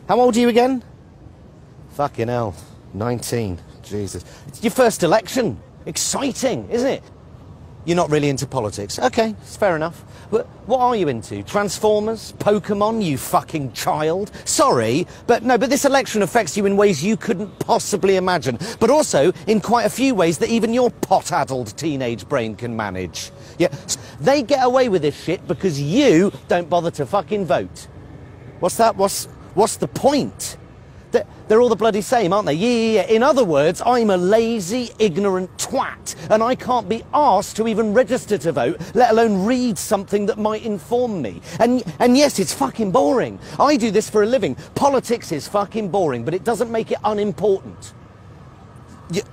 How old are you again? Fucking hell. 19. Jesus. It's your first election. Exciting, isn't it? You're not really into politics. Okay, it's fair enough. But what are you into? Transformers? Pokemon, you fucking child? Sorry, but this election affects you in ways you couldn't possibly imagine. But also in quite a few ways that even your pot-addled teenage brain can manage. Yeah, they get away with this shit because you don't bother to fucking vote. What's that? What's the point? They're all the bloody same, aren't they? Yeah. In other words, I'm a lazy, ignorant twat, and I can't be asked to even register to vote, let alone read something that might inform me. And yes, it's fucking boring. I do this for a living. Politics is fucking boring, but it doesn't make it unimportant.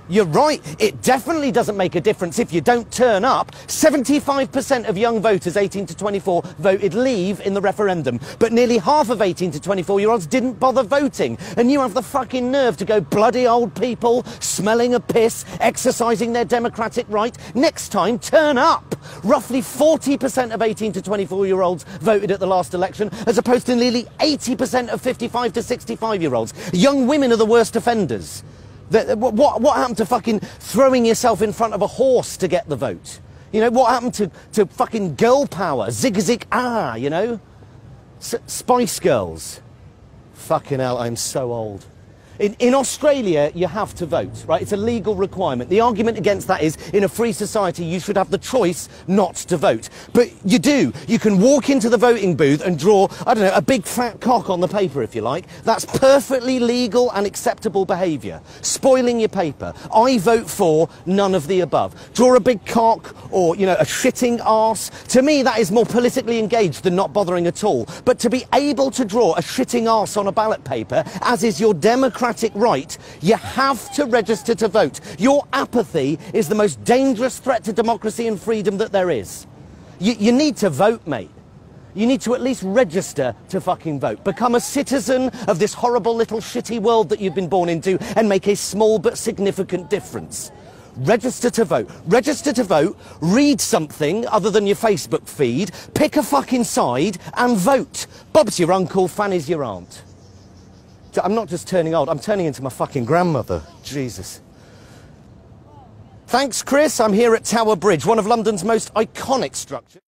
You're right, it definitely doesn't make a difference if you don't turn up. 75% of young voters 18 to 24 voted leave in the referendum, but nearly half of 18 to 24-year-olds didn't bother voting. And you have the fucking nerve to go bloody old people, smelling a piss, exercising their democratic right. Next time, turn up. Roughly 40% of 18 to 24-year-olds voted at the last election, as opposed to nearly 80% of 55 to 65-year-olds. Young women are the worst offenders. What happened to fucking throwing yourself in front of a horse to get the vote? You know, what happened to fucking girl power? Zig zig ah, you know? Spice Girls. Fucking hell, I'm so old. In Australia, you have to vote, right? It's a legal requirement. The argument against that is, in a free society, you should have the choice not to vote. But you do. You can walk into the voting booth and draw, I don't know, a big fat cock on the paper, if you like. That's perfectly legal and acceptable behaviour. Spoiling your paper. I vote for none of the above. Draw a big cock or, you know, a shitting arse. To me, that is more politically engaged than not bothering at all. But to be able to draw a shitting arse on a ballot paper, as is your democratic right, you have to register to vote. Your apathy is the most dangerous threat to democracy and freedom that there is. You need to vote, mate. You need to at least register to fucking vote. Become a citizen of this horrible little shitty world that you've been born into and make a small but significant difference. Register to vote. Register to vote, read something other than your Facebook feed, pick a fucking side and vote. Bob's your uncle, Fanny's your aunt. I'm not just turning old, I'm turning into my fucking grandmother. Jesus. Thanks, Chris. I'm here at Tower Bridge, one of London's most iconic structures.